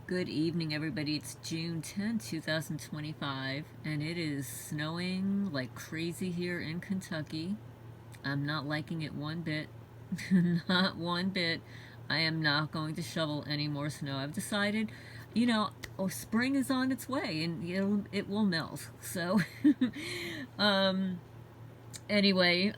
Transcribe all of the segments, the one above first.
Good evening, everybody. It's June 10, 2025, and it is snowing like crazy here in Kentucky. I'm not liking it one bit. Not one bit. I am not going to shovel any more snow. I've decided, spring is on its way and it will melt. So, um, anyway,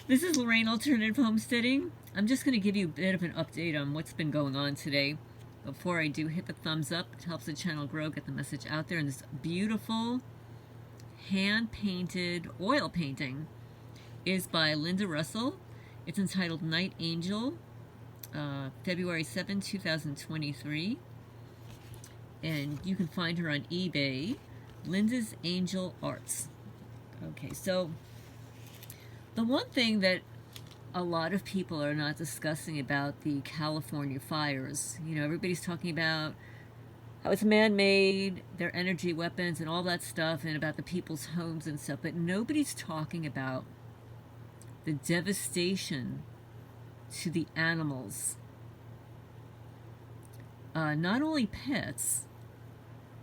this is Lorraine Alternative Homesteading. I'm just going to give you a bit of an update on what's been going on today. Before I do, hit the thumbs up. It helps the channel grow, get the message out there. And this beautiful hand-painted oil painting is by Linda Russell. It's entitled Night Angel, February 7, 2023. And you can find her on eBay, Linda's Angel Arts. Okay, so the one thing that a lot of people are not discussing about the California fires. Everybody's talking about how it's man-made, their energy weapons and all that stuff, and about the people's homes and stuff, but nobody's talking about the devastation to the animals. Not only pets,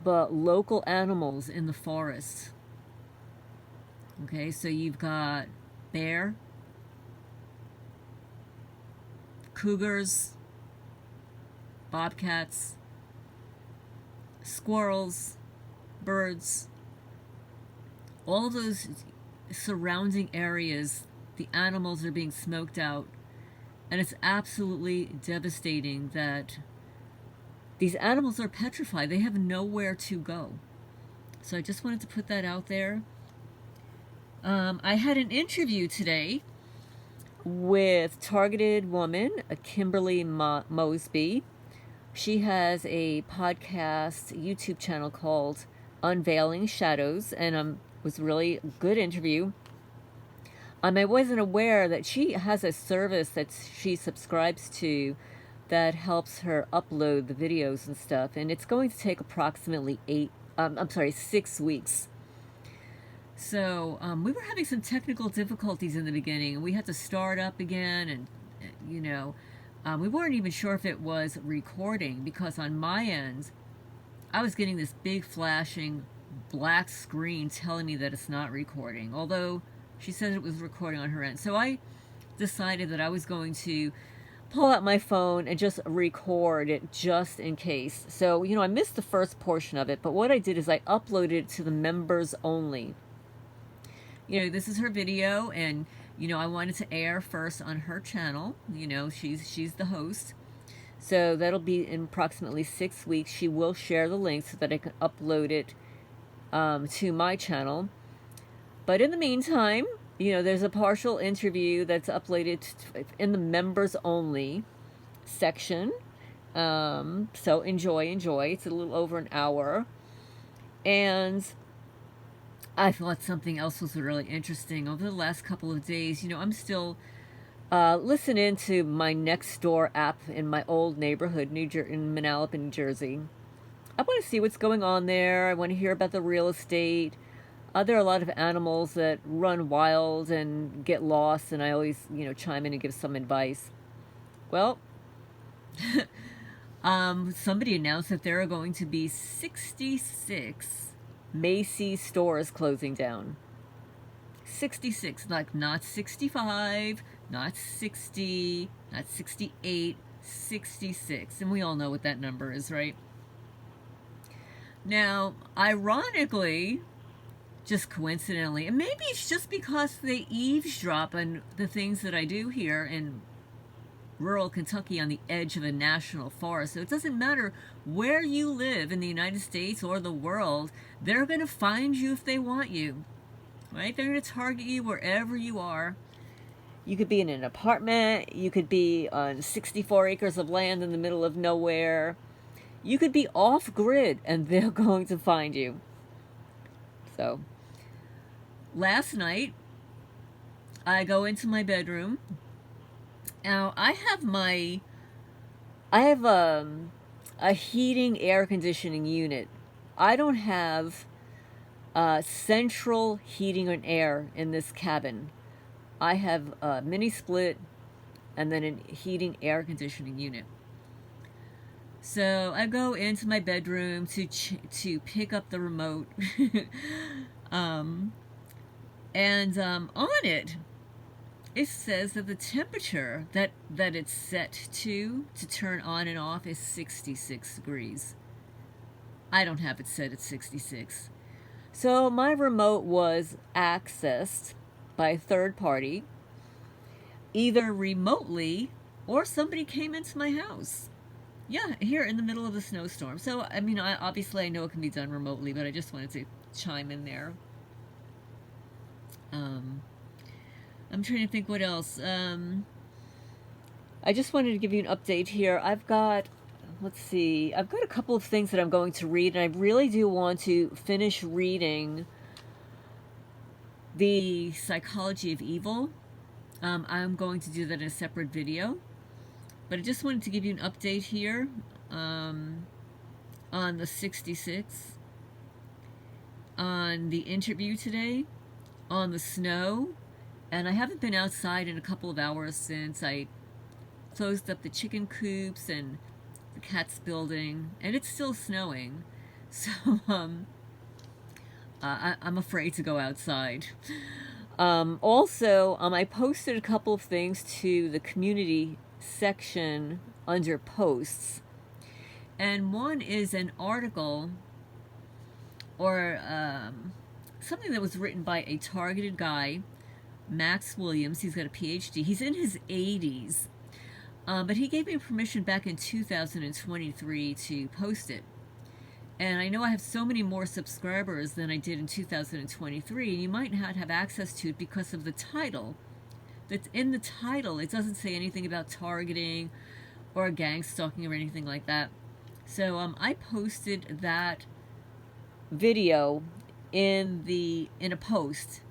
but local animals in the forest. Okay, so you've got bear, cougars, bobcats, squirrels, birds, all of those surrounding areas, the animals are being smoked out, and it's absolutely devastating that these animals are petrified. They have nowhere to go. So I just wanted to put that out there. I had an interview today with Targeted Woman, Kimberly Mosby. She has a podcast YouTube channel called Unveiling Shadows, and was really a good interview. I wasn't aware that she has a service that she subscribes to that helps her upload the videos and stuff, and it's going to take approximately 6 weeks. So we were having some technical difficulties in the beginning, and we had to start up again, and we weren't even sure if it was recording, because on my end, I was getting this big flashing black screen telling me that it's not recording, although she said it was recording on her end. So I decided that I was going to pull out my phone and just record it just in case. So, I missed the first portion of it, but what I did is I uploaded it to the members only. This is her video, and I wanted to air first on her channel. She's the host, so that'll be in approximately 6 weeks. She will share the link so that I can upload it to my channel. But in the meantime, there's a partial interview that's uploaded in the members only section. So enjoy. It's a little over an hour, and I thought something else was really interesting. Over the last couple of days, I'm still listening to my Nextdoor app in my old neighborhood, in Manalapan, New Jersey. I want to see what's going on there. I want to hear about the real estate. There are a lot of animals that run wild and get lost, and I always, chime in and give some advice. Well, somebody announced that there are going to be 66 Macy stores closing down. 66, like not 65, not 60, not 68, 66. And we all know what that number is, right? Now, ironically, just coincidentally, and maybe it's just because they eavesdrop on the things that I do here in rural Kentucky on the edge of a national forest. So it doesn't matter where you live in the United States or the world, they're going to find you if they want you, right? They're going to target you wherever you are. You could be in an apartment, you could be on 64 acres of land in the middle of nowhere, you could be off-grid, and they're going to find you. So, last night, I go into my bedroom. Now, I have a heating air conditioning unit. I don't have central heating and air in this cabin. I have a mini split and then a heating air conditioning unit. So I go into my bedroom to pick up the remote, um, and on it says that the temperature that it's set to turn on and off is 66 degrees. I don't have it set at 66. So my remote was accessed by a third party, either remotely or somebody came into my house. Yeah, here in the middle of the snowstorm. So, I mean, obviously I know it can be done remotely, but I just wanted to chime in there. Um, I'm trying to think what else. I just wanted to give you an update here. Let's see, I've got a couple of things that I'm going to read, and I really do want to finish reading The Psychology of Evil. I'm going to do that in a separate video. But I just wanted to give you an update here on the 66, on the interview today, on the snow, and I haven't been outside in a couple of hours since I closed up the chicken coops and the cat's building, and it's still snowing, so I'm afraid to go outside. Also, I posted a couple of things to the community section under posts, and one is an article or something that was written by a targeted guy, Max Williams. He's got a PhD. He's in his 80s, but he gave me permission back in 2023 to post it. And I know I have so many more subscribers than I did in 2023, and you might not have access to it because of the title. That's in the title. It doesn't say anything about targeting or gang stalking or anything like that. So I posted that video in a post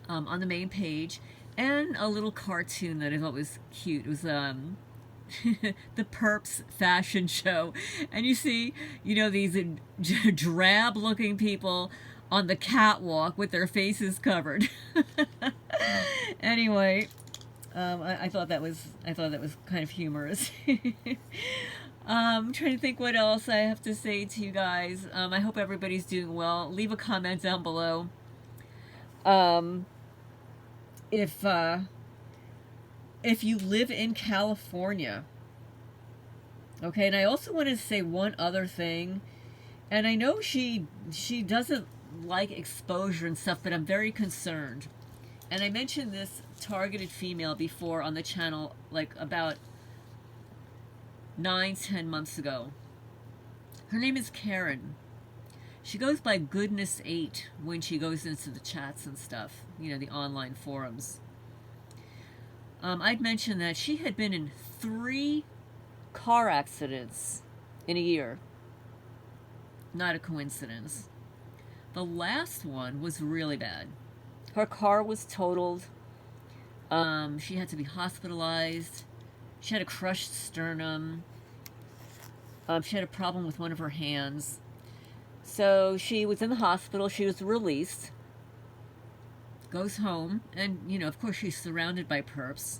on the main page, and a little cartoon that I thought was cute. It was the Perps fashion show, and you see, these drab looking people on the catwalk with their faces covered. Anyway, I thought that was kind of humorous. I'm trying to think what else I have to say to you guys. I hope everybody's doing well. Leave a comment down below. If you live in California, okay, and I also wanted to say one other thing, and I know she doesn't like exposure and stuff, but I'm very concerned. And I mentioned this targeted female before on the channel, like about 9-10 months ago. Her name is Karen. She goes by Goodness8 when she goes into the chats and stuff, the online forums. I'd mentioned that she had been in 3 car accidents in a year. Not a coincidence. The last one was really bad. Her car was totaled. She had to be hospitalized. She had a crushed sternum. She had a problem with one of her hands. So she was in the hospital. She was released. Goes home. And, of course, she's surrounded by perps.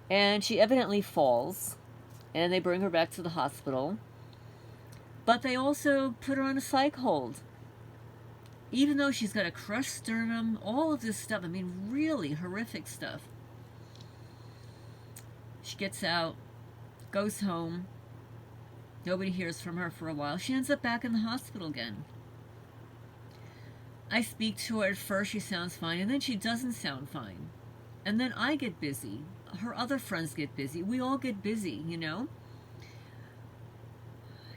And she evidently falls. And they bring her back to the hospital. But they also put her on a psych hold. Even though she's got a crushed sternum, all of this stuff, I mean, really horrific stuff. She gets out, goes home. Nobody hears from her for a while. She ends up back in the hospital again. I speak to her. At first she sounds fine, and then she doesn't sound fine. And then I get busy. Her other friends get busy. We all get busy,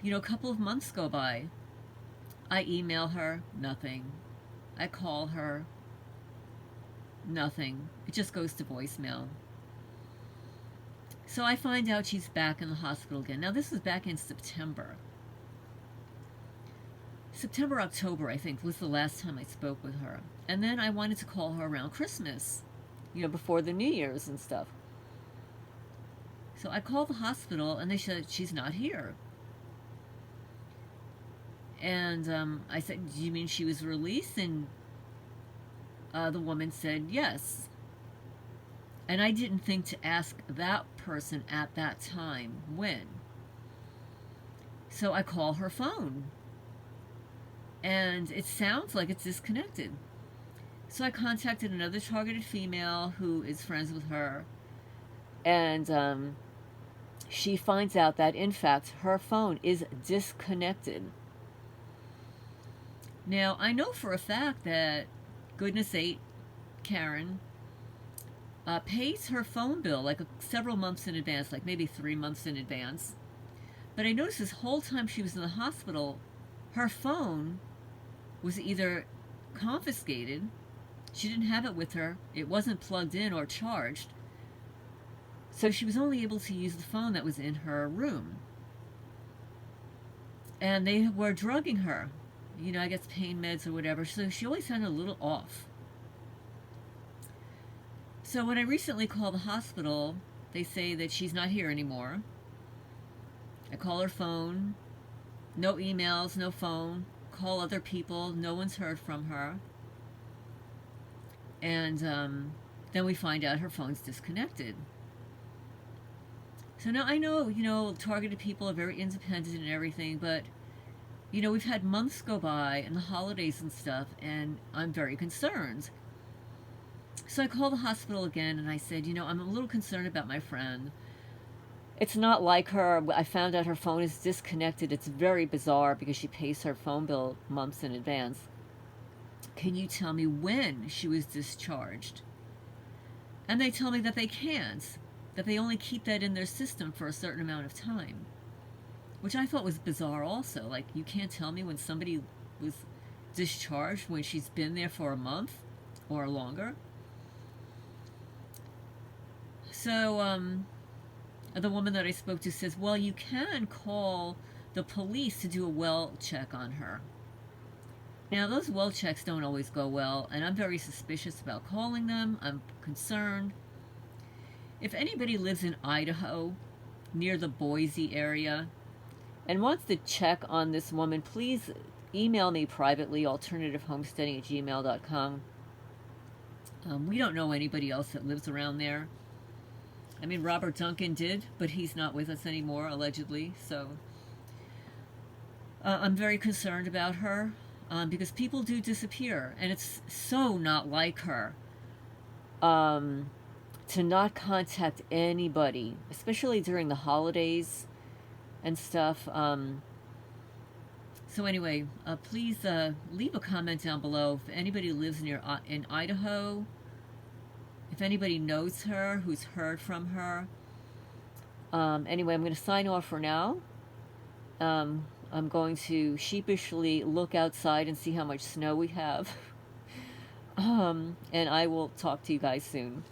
a couple of months go by. I email her, nothing. I call her, nothing. It just goes to voicemail. So I find out she's back in the hospital again. Now, this was back in September. October, I think, was the last time I spoke with her. And then I wanted to call her around Christmas, before the New Year's and stuff. So I called the hospital, and they said she's not here. And I said, do you mean she was released? And the woman said, yes. And I didn't think to ask that person at that time when. So I call her phone, and it sounds like it's disconnected. So I contacted another targeted female who is friends with her, and she finds out that, in fact, her phone is disconnected. Now, I know for a fact that Goodness 8, Karen, pays her phone bill like several months in advance, like maybe 3 months in advance. But I noticed this whole time she was in the hospital, her phone was either confiscated, she didn't have it with her, it wasn't plugged in or charged, so she was only able to use the phone that was in her room. And they were drugging her, I guess pain meds or whatever, so she always sounded a little off. So when I recently called the hospital, they say that she's not here anymore. I call her phone, no emails, no phone, call other people, no one's heard from her. And then we find out her phone's disconnected. So now I know, targeted people are very independent and everything, but, we've had months go by and the holidays and stuff, and I'm very concerned. So I called the hospital again and I said, I'm a little concerned about my friend. It's not like her. I found out her phone is disconnected. It's very bizarre because she pays her phone bill months in advance. Can you tell me when she was discharged? And they tell me that they can't, that they only keep that in their system for a certain amount of time, which I thought was bizarre also. Like, you can't tell me when somebody was discharged when she's been there for a month or longer. So, the woman that I spoke to says, well, you can call the police to do a well check on her. Now, those well checks don't always go well, and I'm very suspicious about calling them. I'm concerned. If anybody lives in Idaho, near the Boise area, and wants to check on this woman, please email me privately, alternativehomesteading@gmail.com. We don't know anybody else that lives around there. I mean, Robert Duncan did, but he's not with us anymore, allegedly. So I'm very concerned about her because people do disappear, and it's so not like her to not contact anybody, especially during the holidays and stuff. So anyway, please leave a comment down below if anybody lives in Idaho. If anybody knows her, who's heard from her. Anyway, I'm going to sign off for now. I'm going to sheepishly look outside and see how much snow we have. And I will talk to you guys soon.